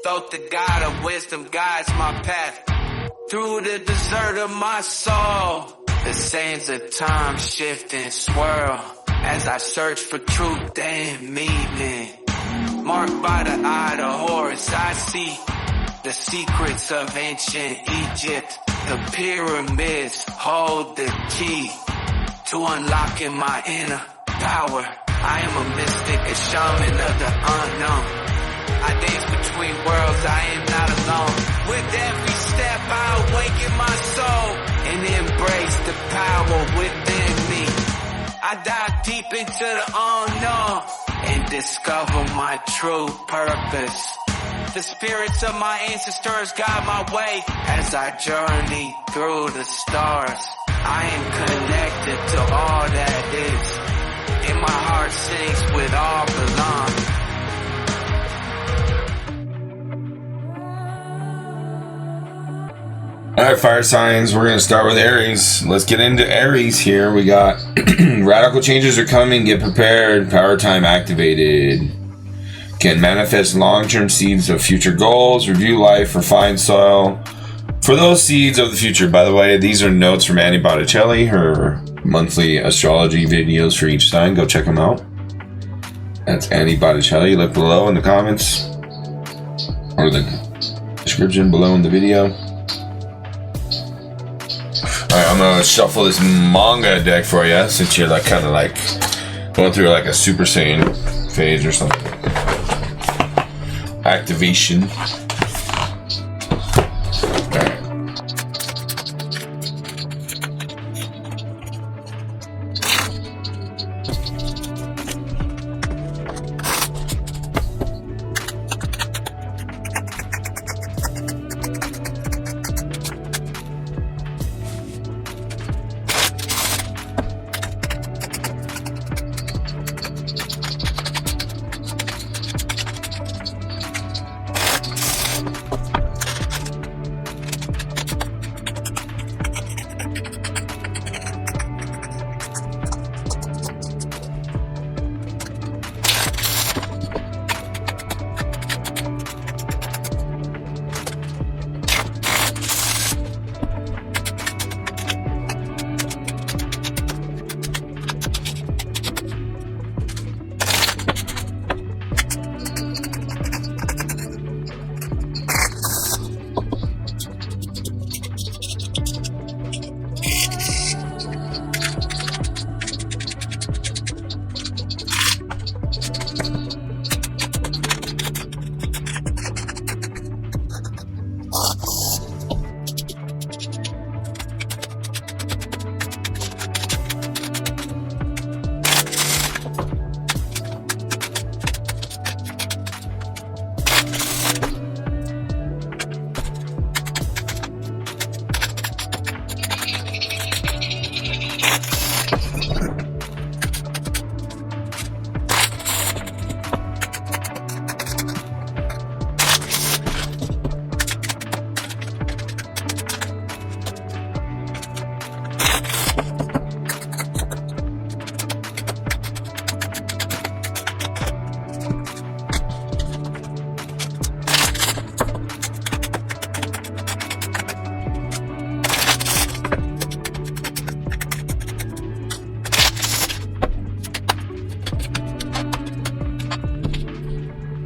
Though the God of wisdom guides my path through the desert of my soul. The sands of time shift and swirl as I search for truth and meaning. Marked by the eye of Horus, I see the secrets of ancient Egypt. The pyramids hold the key to unlocking my inner power. I am a mystic, a shaman of the unknown. I dance between worlds, I am not alone. With every step I awaken my soul and embrace the power within me. I dive deep into the unknown and discover my true purpose. The spirits of my ancestors guide my way as I journey through the stars. I am connected to all that is, and my heart sings with all belong. Alright, fire signs, we're going to start with Aries. Let's get into Aries here. We got radical changes are coming, get prepared, power time activated. Can manifest long-term seeds of future goals, review life, refine soil. For those seeds of the future, by the way, these are notes from Annie Botticelli, her monthly astrology videos for each sign. Go check them out. That's Annie Botticelli. Look below in the comments or the description below in the video. Alright, I'm gonna shuffle this manga deck for you since you're like kind of like going through like a Super Saiyan phase or something. Activation.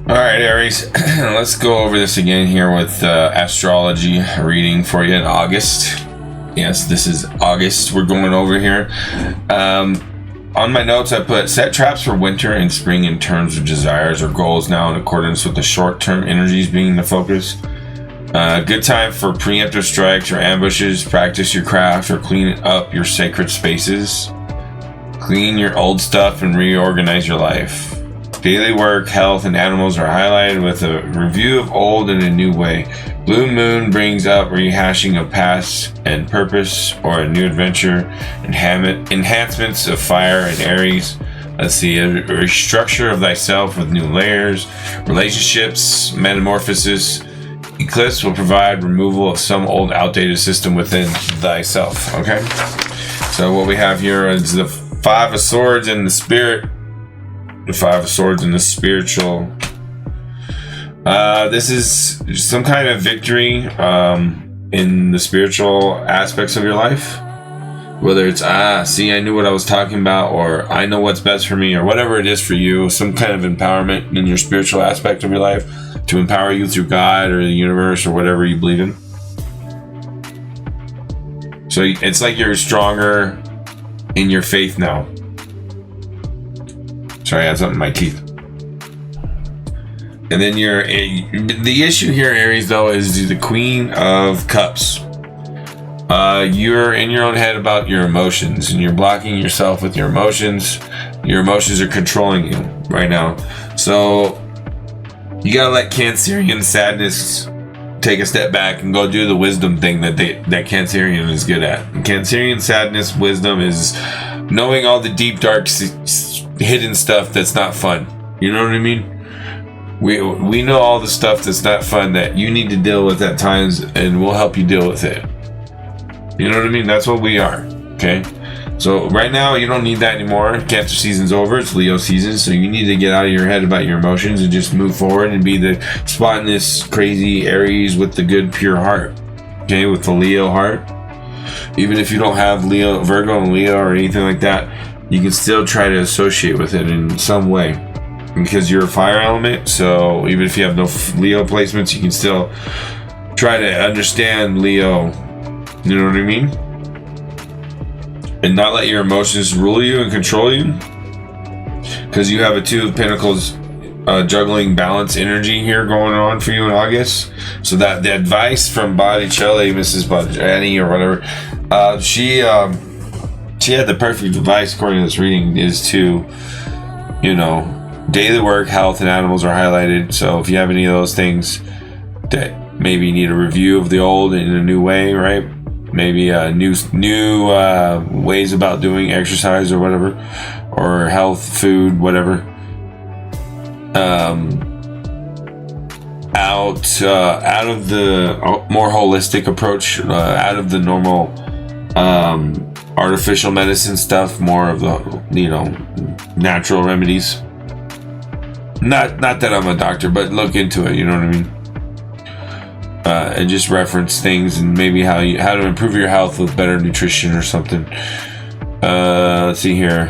Alright, Aries, let's go over this again here with astrology reading for you in August. Yes, this is August we're going over here. On my notes, I put set traps for winter and spring in terms of desires or goals now in accordance with the short-term energies being the focus. Good time for preemptive strikes or ambushes. Practice your craft or clean up your sacred spaces. Clean your old stuff and reorganize your life. Daily work, health, and animals are highlighted with a review of old in a new way. Blue moon brings up rehashing of past and purpose or a new adventure. Enhancements of fire and Aries. Let's see, a restructure of thyself with new layers. Relationships, metamorphosis. Eclipse will provide removal of some old outdated system within thyself. Okay, so what we have here is the Five of Swords in the spirit. The Five of Swords in the spiritual This is some kind of victory in the spiritual aspects of your life. Whether it's, see, I knew what I was talking about, or I know what's best for me, or whatever it is for you, some kind of empowerment in your spiritual aspect of your life to empower you through God or the universe or whatever you believe in. So it's like you're stronger in your faith now. Sorry, I had something in my teeth. And then the issue here, Aries, though, is the Queen of Cups. You're in your own head about your emotions, and you're blocking yourself with your emotions. Your emotions are controlling you right now. So you gotta let Cancerian sadness take a step back and go do the wisdom thing that Cancerian is good at. Cancerian sadness, wisdom is knowing all the deep, dark, hidden stuff that's not fun. You know what I mean? We know all the stuff that's not fun that you need to deal with at times, and we'll help you deal with it. You know what I mean? That's what we are. Okay? So right now, you don't need that anymore. Cancer season's over. It's Leo season. So you need to get out of your head about your emotions and just move forward and be the spotless, crazy Aries with the good, pure heart. Okay? With the Leo heart. Even if you don't have Leo, Virgo and Leo or anything like that, you can still try to associate with it in some way. Because you're a fire element. So even if you have no Leo placements, you can still try to understand Leo. You know what I mean? And not let your emotions rule you and control you. Because you have a Two of Pentacles juggling balance energy here going on for you in August. So that the advice from Botticelli, Mrs. Botticelli or whatever, she had the perfect advice according to this reading is to, daily work, health, and animals are highlighted. So if you have any of those things that maybe need a review of the old in a new way, right? Maybe new ways about doing exercise or whatever, or health, food, whatever. Out of the more holistic approach, out of the normal artificial medicine stuff, more of the natural remedies. Not that I'm a doctor, but look into it. You know what I mean? And just reference things and maybe how to improve your health with better nutrition or something. Let's see here.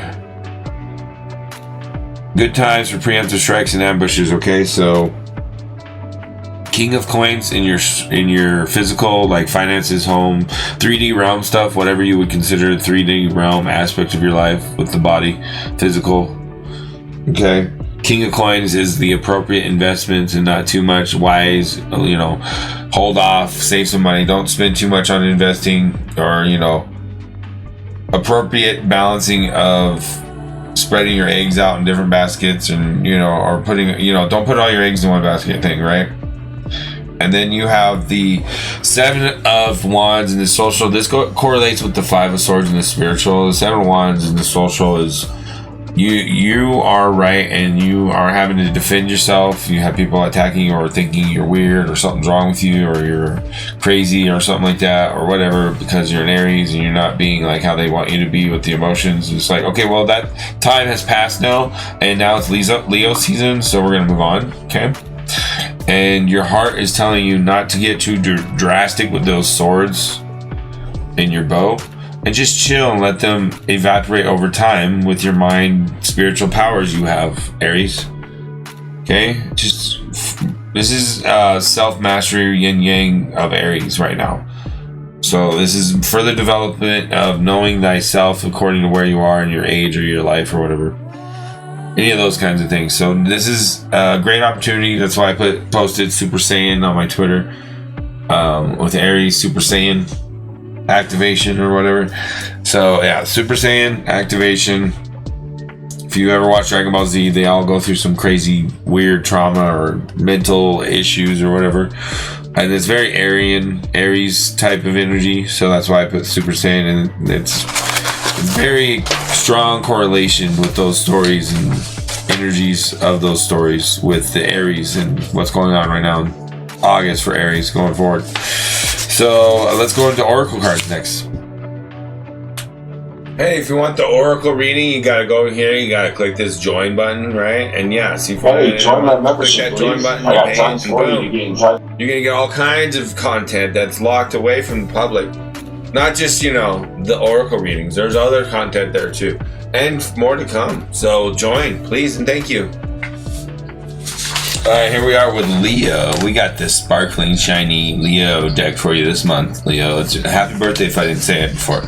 Good times for preemptive strikes and ambushes. Okay, so King of Coins in your physical, like finances, home, 3D realm stuff, whatever you would consider 3D realm aspect of your life with the body, physical. Okay. King of Coins is the appropriate investments and not too much wise, hold off, save some money, don't spend too much on investing, or, appropriate balancing of spreading your eggs out in different baskets and, or putting, don't put all your eggs in one basket thing, right? And then you have the Seven of Wands in the social. This correlates with the Five of Swords in the spiritual. The Seven of Wands in the social is you are right and you are having to defend yourself. You have people attacking you or thinking you're weird or something's wrong with you or you're crazy or something like that or whatever because you're an Aries and you're not being like how they want you to be with the emotions. It's like, okay, well, that time has passed now and now it's Leo season, so we're going to move on, okay? And your heart is telling you not to get too drastic with those swords in your bow. And just chill and let them evaporate over time with your mind, spiritual powers you have, Aries. Okay? This is self-mastery yin-yang of Aries right now. So this is further development of knowing thyself according to where you are in your age or your life or whatever. Any of those kinds of things. So this is a great opportunity. That's why I posted Super Saiyan on my Twitter with Aries Super Saiyan activation or whatever. So yeah, Super Saiyan activation. If you ever watch Dragon Ball Z, they all go through some crazy weird trauma or mental issues or whatever, and it's very Aries type of energy, so that's why I put Super Saiyan, and it's very strong correlation with those stories and energies of those stories with the Aries and what's going on right now in August for Aries going forward. So let's go into Oracle cards next. Hey, if you want the oracle reading, you gotta go here. You gotta click this join button, right? And yeah, see if join my membership. Click that join button. I got tons for you. You're gonna get all kinds of content that's locked away from the public. Not just, you know, the oracle readings. There's other content there too, and more to come. So join, please, and thank you. All right, here we are with Leo. We got this sparkling, shiny Leo deck for you this month. Leo, it's a happy birthday if I didn't say it before.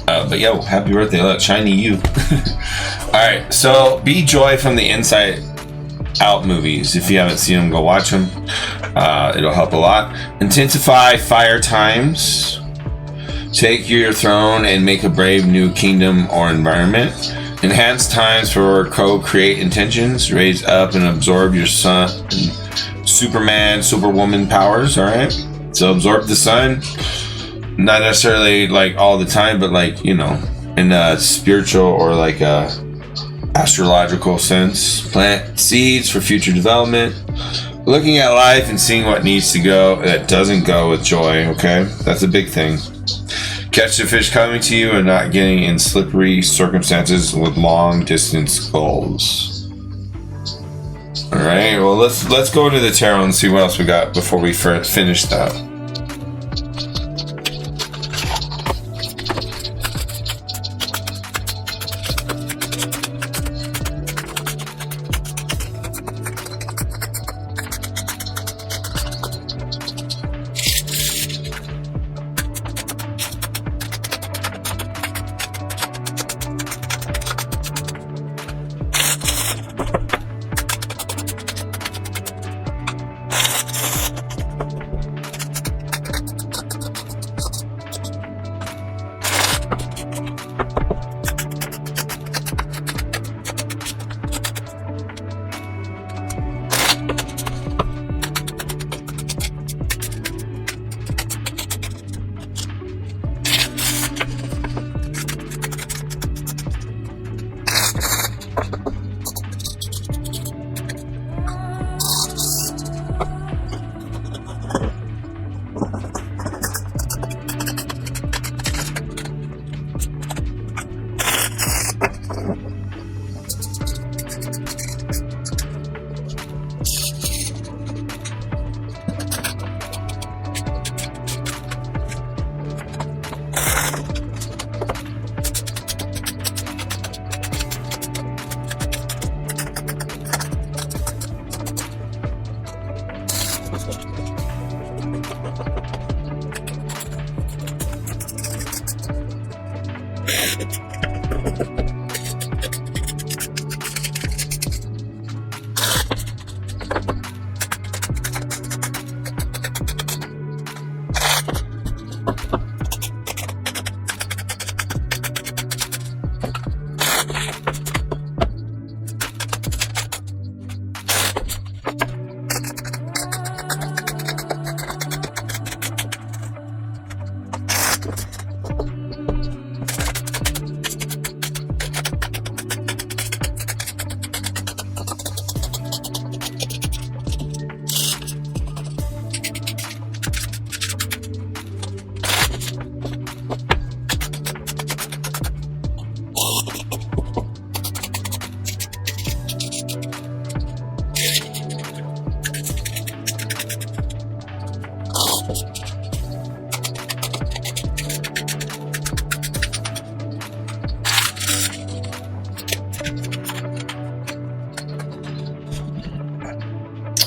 But yo, happy birthday. Look, shiny you. All right, so Be Joy from the Inside Out movies. If you haven't seen them, go watch them. It'll help a lot. Intensify fire times. Take your throne and make a brave new kingdom or environment. Enhance times for co-create intentions. Raise up and absorb your sun, Superman, Superwoman powers. All right. So absorb the sun, not necessarily like all the time, but like, you know, in a spiritual or like a astrological sense. Plant seeds for future development. Looking at life and seeing what needs to go that doesn't go with joy. Okay, that's a big thing. Catch the fish coming to you and not getting in slippery circumstances with long distance goals. All right, well let's go into the tarot and see what else we got before we finish that.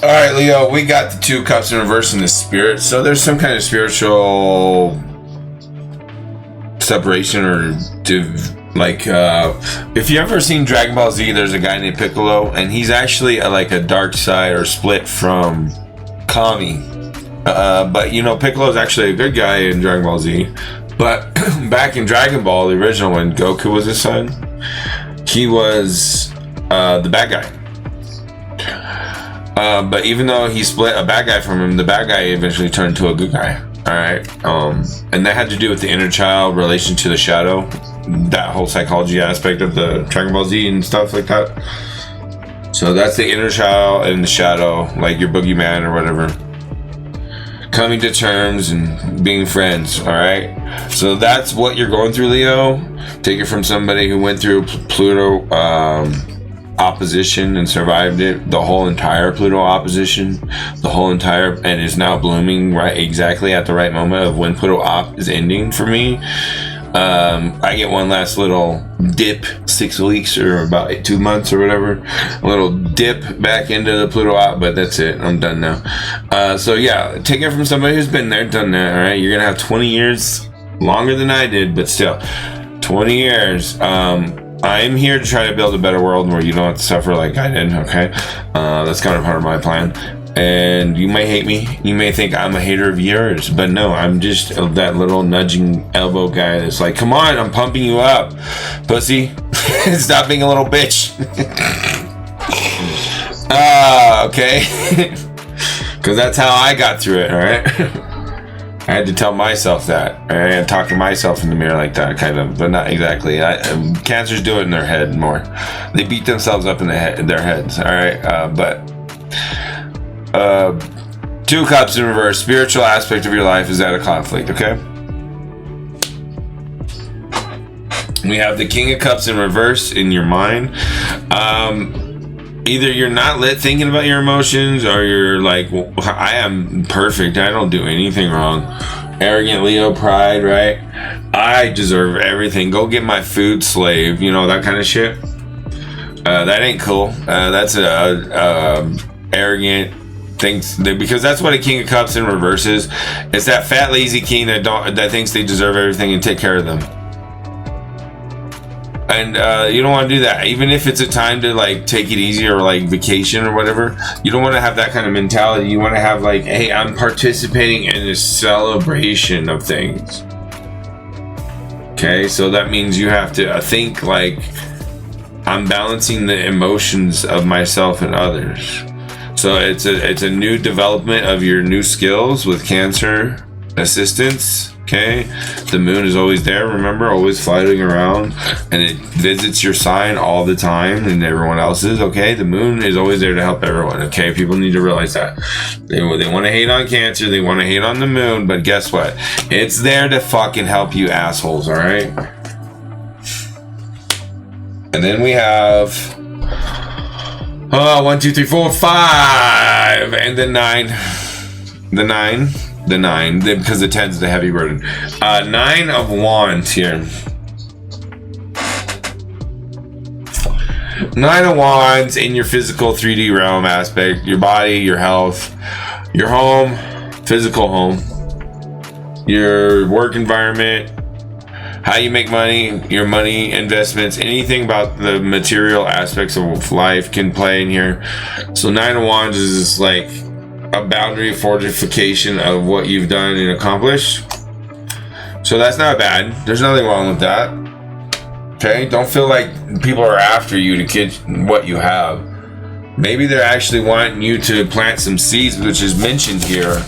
All right, Leo, we got the 2 cups in reverse in the spirit. So there's some kind of spiritual separation or if you ever seen Dragon Ball Z, there's a guy named Piccolo, and he's actually like a dark side or split from Kami. But you know, Piccolo's actually a good guy in Dragon Ball Z. But back in Dragon Ball, the original, when Goku was his son, he was the bad guy. But even though he split a bad guy from him, the bad guy eventually turned into a good guy. All right, and that had to do with the inner child relation to the shadow, that whole psychology aspect of the Dragon Ball Z and stuff like that. So that's the inner child and the shadow, like your boogeyman or whatever. coming to terms and being friends. All right, so that's what you're going through, Leo. Take it from somebody who went through Pluto opposition and survived it, the whole entire Pluto opposition, and is now blooming right exactly at the right moment of when Pluto op is ending for me. I get one last little dip, 6 weeks or about 2 months or whatever, a little dip back into the Pluto op, but that's it. I'm done now. So yeah, take it from somebody who's been there, done that. All right, you're gonna have 20 years, longer than I did, but still 20 years. I'm here to try to build a better world where you don't have to suffer like I did. Okay, that's kind of part of my plan. And you may hate me, you may think I'm a hater of yours, but no, I'm just that little nudging elbow guy that's like, come on, I'm pumping you up, pussy. Stop being a little bitch. Okay. Because that's how I got through it. All right. I had to tell myself that. All right? I talk to myself in the mirror like that, kind of, but not exactly. Cancers do it in their head more. They beat themselves up in their heads. All right, but. 2 cups in reverse. Spiritual aspect of your life is at a conflict. Okay. We have the King of Cups in reverse in your mind. Either you're not thinking about your emotions, or you're like, well, I am perfect. I don't do anything wrong. Arrogant Leo pride, right? I deserve everything. Go get my food, slave. You know, that kind of shit. That ain't cool. That's arrogant. Because that's what a King of Cups in reverse is. It's that fat lazy king that thinks they deserve everything and take care of them. And you don't want to do that, even if it's a time to like take it easy or like vacation or whatever. You don't want to have that kind of mentality. You want to have like, hey, I'm participating in a celebration of things. Okay, so that means you have to think like, I'm balancing the emotions of myself and others. So it's a new development of your new skills with Cancer assistance. Okay, the moon is always there. Remember, always floating around, and it visits your sign all the time and everyone else's. Okay, the moon is always there to help everyone. Okay, people need to realize that. They want to hate on Cancer, they want to hate on the moon, but guess what? It's there to fucking help you assholes. All right. And then we have 1, 2, 3, 4, 5, and the 9. The 9, because the 10 is the heavy burden. 9 of Wands here. 9 of Wands in your physical 3D realm aspect, your body, your health, your home, physical home, your work environment, how you make money, your money, investments, anything about the material aspects of life can play in here. So 9 of Wands is like a boundary fortification of what you've done and accomplished. So that's not bad. There's nothing wrong with that. Okay, don't feel like people are after you to get what you have. Maybe they're actually wanting you to plant some seeds, which is mentioned here.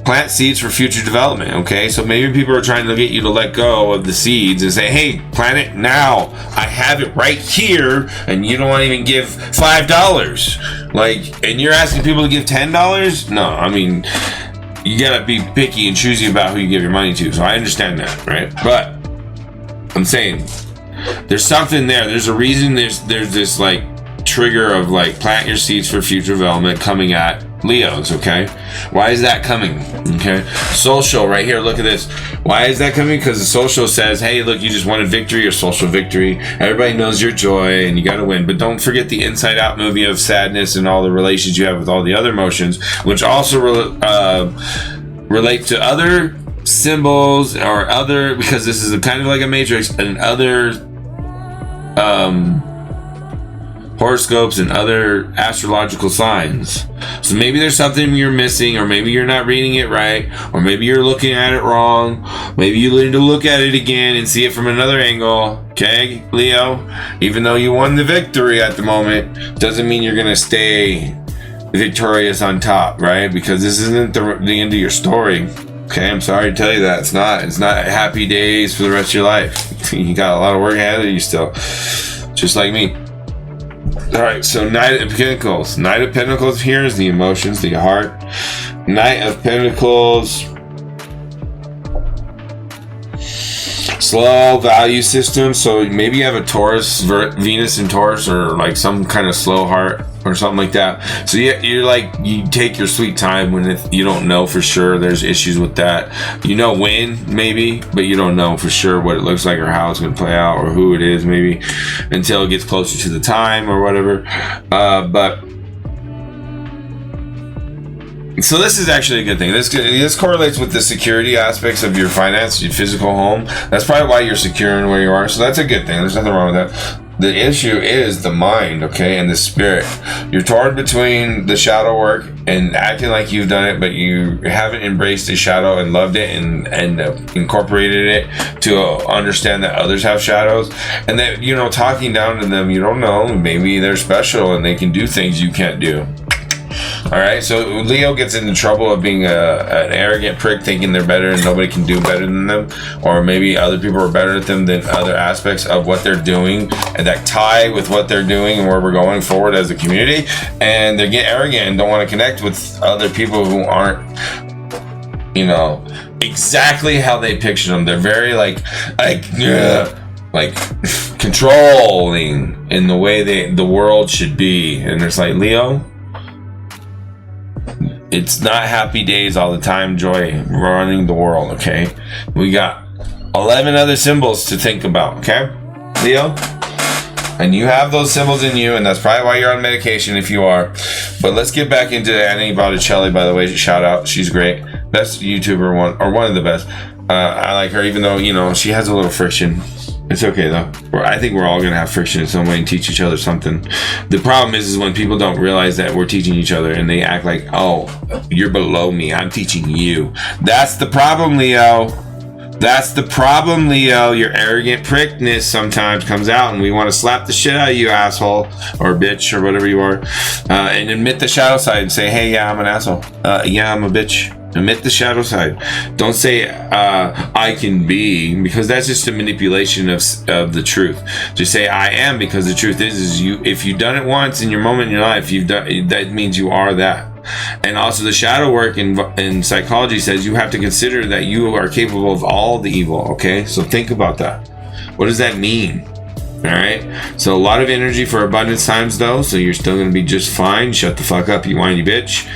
Plant seeds for future development. Okay, so maybe people are trying to get you to let go of the seeds and say, hey, plant it now. I have it right here, and you don't want to even give $5. Like, and you're asking people to give $10? No, I mean, you gotta be picky and choosy about who you give your money to. So I understand that, right? But I'm saying there's something there. There's a reason there's this like trigger of like plant your seeds for future development coming at Leos. Okay, why is that coming? Okay, social right here, look at this. Why is that coming? Because the social says, hey, look, you just wanted victory or social victory. Everybody knows your joy and you got to win, but don't forget the Inside Out movie of sadness and all the relations you have with all the other emotions, which also relate to other symbols or other, because this is a kind of like a matrix, and other horoscopes and other astrological signs. So maybe there's something you're missing, or maybe you're not reading it right, or maybe you're looking at it wrong. Maybe you need to look at it again and see it from another angle. Okay, Leo, even though you won the victory at the moment, doesn't mean you're gonna stay victorious on top, right? Because this isn't the end of your story. Okay, I'm sorry to tell you that. It's not happy days for the rest of your life. You got a lot of work ahead of you still, just like me. All right, so Knight of Pentacles. Knight of Pentacles here is the emotions, the heart. Knight of Pentacles. Slow value system. So maybe you have a Taurus, Venus in Taurus, or like some kind of slow heart or something like that. So you're like, you take your sweet time when you don't know for sure. There's issues with that. You know when, maybe, but you don't know for sure what it looks like or how it's going to play out or who it is, maybe, until it gets closer to the time or whatever. But so this is actually a good thing. This correlates with the security aspects of your finance, your physical home. That's probably why you're secure in where you are. So that's a good thing. There's nothing wrong with that. The issue is the mind, okay, and the spirit. You're torn between the shadow work and acting like you've done it, but you haven't embraced the shadow and loved it and incorporated it to understand that others have shadows. And that, you know, talking down to them, you don't know, maybe they're special and they can do things you can't do. All right, so Leo gets into trouble of being an arrogant prick, thinking they're better and nobody can do better than them, or maybe other people are better at them than other aspects of what they're doing, and that tie with what they're doing and where we're going forward as a community. And they get arrogant and don't want to connect with other people who aren't, you know, exactly how they picture them. They're very like controlling in the way the world should be. And it's like, Leo, it's not happy days all the time, joy running the world, okay? We got 11 other symbols to think about, okay, Leo? And you have those symbols in you, and that's probably why you're on medication if you are. But let's get back into Annie Botticelli, by the way. Shout out, she's great. Best YouTuber, one of the best. I like her, even though, you know, she has a little friction. It's okay though. I think we're all gonna have friction in some way and teach each other something. The problem is when people don't realize that we're teaching each other and they act like, oh, you're below me, I'm teaching you. That's the problem, Leo. That's the problem, Leo. Your arrogant prickness sometimes comes out and we want to slap the shit out of you, asshole, or bitch, or whatever you are, and admit the shadow side and say, hey, yeah, I'm an asshole. Yeah, I'm a bitch. Admit the shadow side. Don't say I can be, because that's just a manipulation of the truth. Just say I am, because the truth is you. If you've done it once in your moment in your life, that means you are that. And also the shadow work in psychology says you have to consider that you are capable of all the evil. Okay, so think about that. What does that mean? All right, so a lot of energy for abundance times though, so you're still gonna be just fine. Shut the fuck up, you whiny bitch.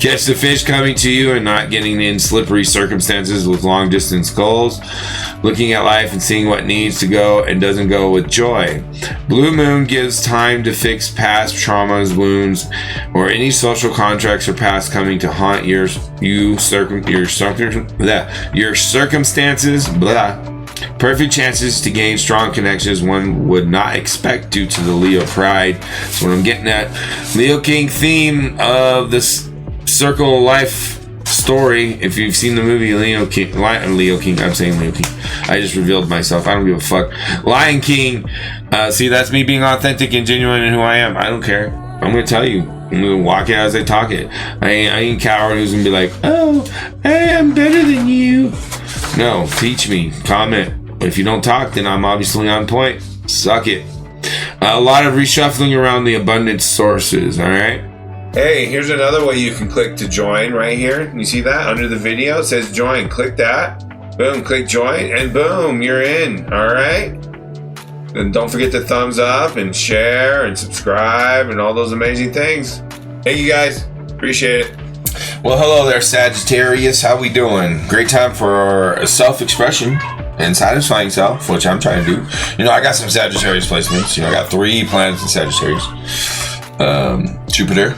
Catch the fish coming to you and not getting in slippery circumstances with long distance goals. Looking at life and seeing what needs to go and doesn't go with joy. Blue moon gives time to fix past traumas, wounds, or any social contracts or past coming to haunt your circumstances. Blah. Perfect chances to gain strong connections one would not expect due to the Leo pride. That's what I'm getting at. Leo King theme of this circle of life story. If you've seen the movie I'm saying Leo King. I just revealed myself. I don't give a fuck. Lion King. See, that's me being authentic and genuine in who I am. I don't care. I'm going to tell you. I'm going to walk it as I talk it. I ain't a coward who's going to be like, oh, hey, I'm better than you. No, teach me, comment. If you don't talk, then I'm obviously on point. Suck it. A lot of reshuffling around the abundance sources, all right? Hey, here's another way you can click to join right here. You see that? Under the video, it says join. Click that. Boom, click join, and boom, you're in, all right? And don't forget to thumbs up and share and subscribe and all those amazing things. Thank you guys. Appreciate it. Well, hello there, Sagittarius. How we doing? Great time for self-expression and satisfying self, which I'm trying to do. You know, I got some Sagittarius placements. You know, I got 3 planets in Sagittarius. Jupiter,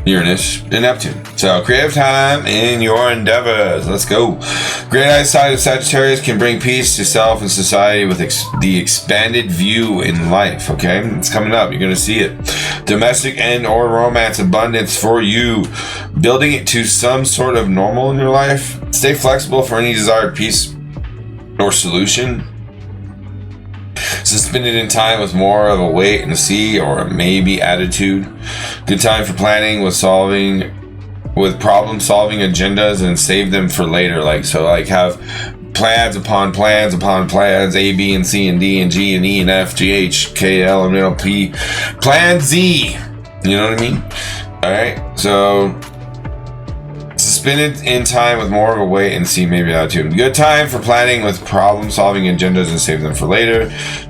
Uranus, and Neptune. So, creative time in your endeavors. Let's go. Great eyesight of Sagittarius can bring peace to self and society with the expanded view in life, okay? It's coming up. You're going to see it. Domestic and or romance abundance for you. Building it to some sort of normal in your life. Stay flexible for any desired peace or solution. Suspended in time with more of a wait and see or a maybe attitude. Good time for planning with problem solving agendas and save them for later. Like have plans upon plans upon plans, A, B, and C, and D, and G, and E, and F, G, H, K, L, and P. Plan Z. You know what I mean? All right. So spend it in time with more of a wait and see maybe attitude. Good time for planning with problem solving agendas and save them for later.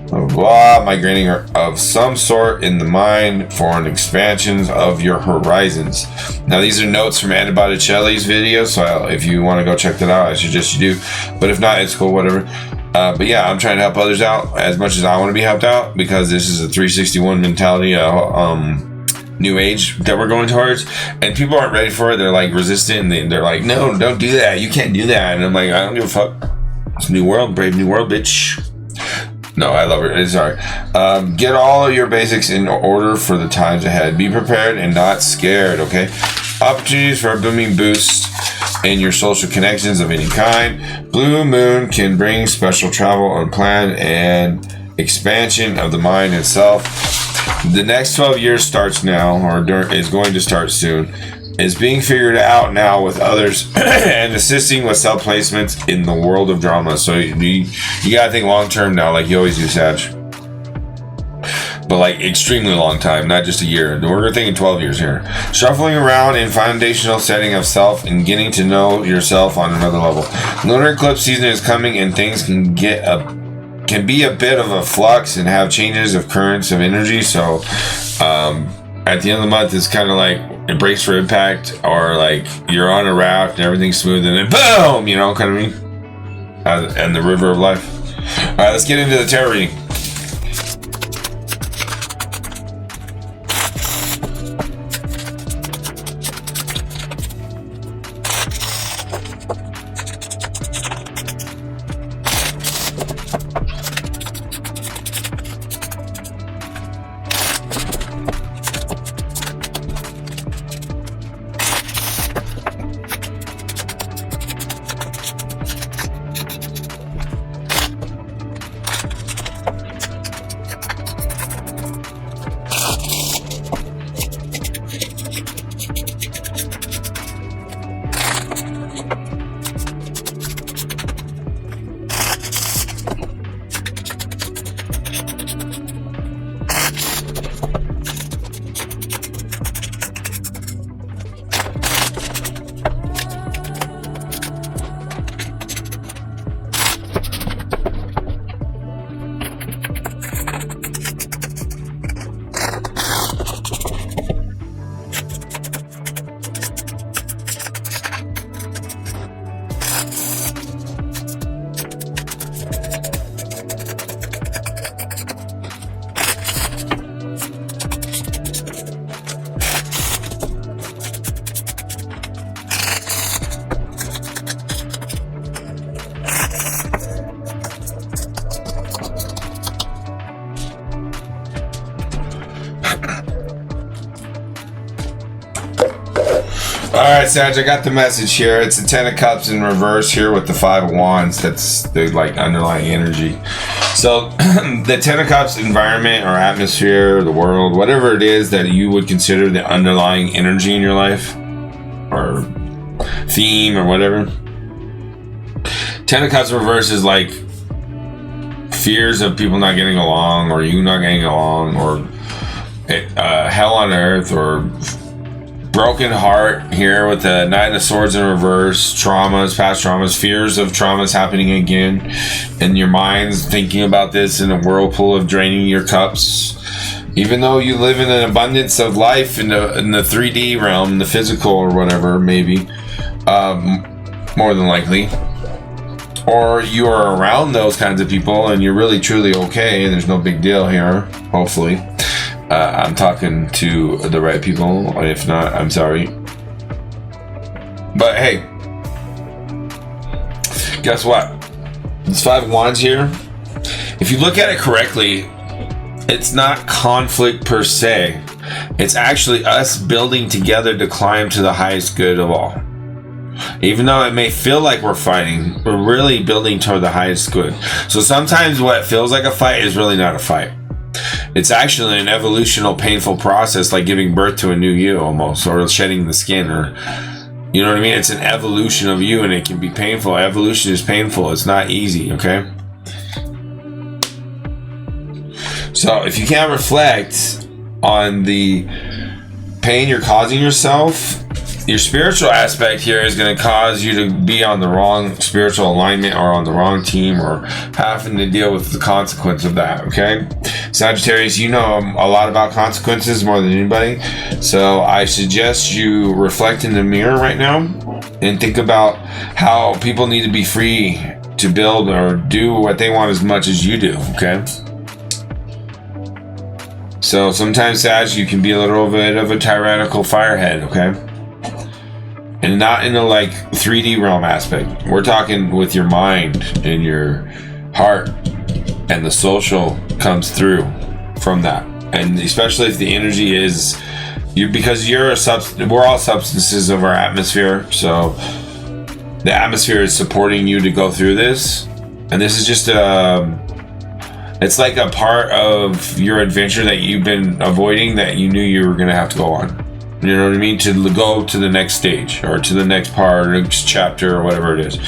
Blah, blah, blah. Migrating of some sort in the mind for an expansions of your horizons. Now these are notes from Botticelli's video, so if you want to go check that out, I suggest you do. But if not, it's cool, whatever. But yeah, I'm trying to help others out as much as I want to be helped out, because this is a 361 mentality. New age that we're going towards, and people aren't ready for it. They're like resistant, and they're like, no, don't do that, you can't do that. And I'm like, I don't give a fuck. It's a new world, brave new world, bitch. No, I love it. Sorry. Get all of your basics in order for the times ahead. Be prepared and not scared, okay? Opportunities for a booming boost in your social connections of any kind. Blue moon can bring special travel, unplanned, and expansion of the mind itself. The next 12 years starts now, or is going to start soon. Is being figured out now with others and assisting with self placements in the world of drama. So you gotta think long term now, like you always do, Sag. But like extremely long time, not just a year. We're thinking 12 years here. Shuffling around in foundational setting of self and getting to know yourself on another level. Lunar eclipse season is coming, and things can be a bit of a flux and have changes of currents of energy. So at the end of the month, it's kind of like a brace for impact, or like you're on a raft and everything's smooth and then boom, you know, kind of mean. And the river of life. All right, let's get into the tarot reading. Alright, Sag, I got the message here. It's the 10 of Cups in reverse here with the 5 of Wands. That's the like underlying energy. So the 10 of Cups environment or atmosphere, the world, whatever it is that you would consider the underlying energy in your life or theme or whatever. 10 of Cups reverse is like fears of people not getting along, or you not getting along, or hell on earth, or broken heart here with the Knight of Swords in reverse. Traumas, past traumas, fears of traumas happening again, and your mind's thinking about this in a whirlpool of draining your cups. Even though you live in an abundance of life in the 3D realm, the physical or whatever, maybe more than likely, or you are around those kinds of people and you're really truly okay and there's no big deal here, hopefully. I'm talking to the right people. If not, I'm sorry. But hey, guess what? This 5 of Wands here, if you look at it correctly, it's not conflict per se. It's actually us building together to climb to the highest good of all. Even though it may feel like we're fighting, we're really building toward the highest good. So sometimes what feels like a fight is really not a fight. It's actually an evolutional, painful process, like giving birth to a new you almost, or shedding the skin, or you know what I mean? It's an evolution of you, and it can be painful. Evolution is painful. It's not easy, okay? So if you can't reflect on the pain you're causing yourself your spiritual aspect here is going to cause you to be on the wrong spiritual alignment or on the wrong team or having to deal with the consequence of that, okay? Sagittarius, you know a lot about consequences more than anybody, so I suggest you reflect in the mirror right now and think about how people need to be free to build or do what they want as much as you do, okay? So sometimes, Sag, you can be a little bit of a tyrannical firehead, okay? And not in a like 3D realm aspect. We're talking with your mind and your heart, and the social comes through from that. And especially if the energy is you, because you're a we're all substances of our atmosphere, so the atmosphere is supporting you to go through this. And this is just it's like a part of your adventure that you've been avoiding that you knew you were going to have to go on. You know what I mean? To go to the next stage or to the next part or next chapter or whatever it is.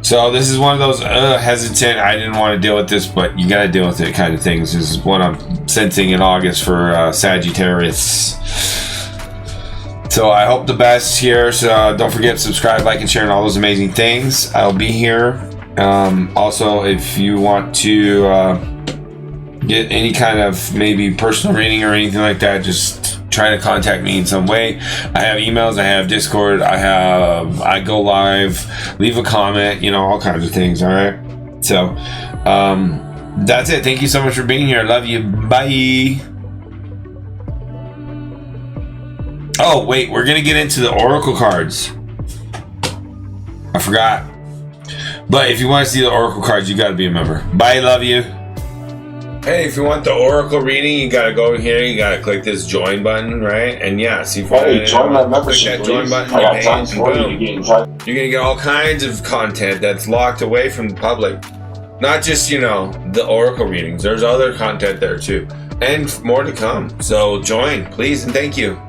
So this is one of those hesitant, I didn't want to deal with this, but you got to deal with it kind of things. This is what I'm sensing in August for Sagittarius. So I hope the best here. So don't forget to subscribe, like, and share, and all those amazing things. I'll be here. Also, if you want to get any kind of maybe personal reading or anything like that, just try to contact me in some way. I have emails, I have Discord, I go live, leave a comment, you know, all kinds of things. All right. So that's it. Thank you so much for being here. I love you. Bye. Oh, wait, we're going to get into the Oracle cards. I forgot. But if you want to see the Oracle cards, you got to be a member. Bye, love you. Hey, if you want the Oracle reading, you got to go here. You got to click this join button, right? And yeah, see if join my membership, click that join button. I got tons for you. You're going to get all kinds of content that's locked away from the public. Not just, you know, the Oracle readings. There's other content there too. And more to come. So join, please, and thank you.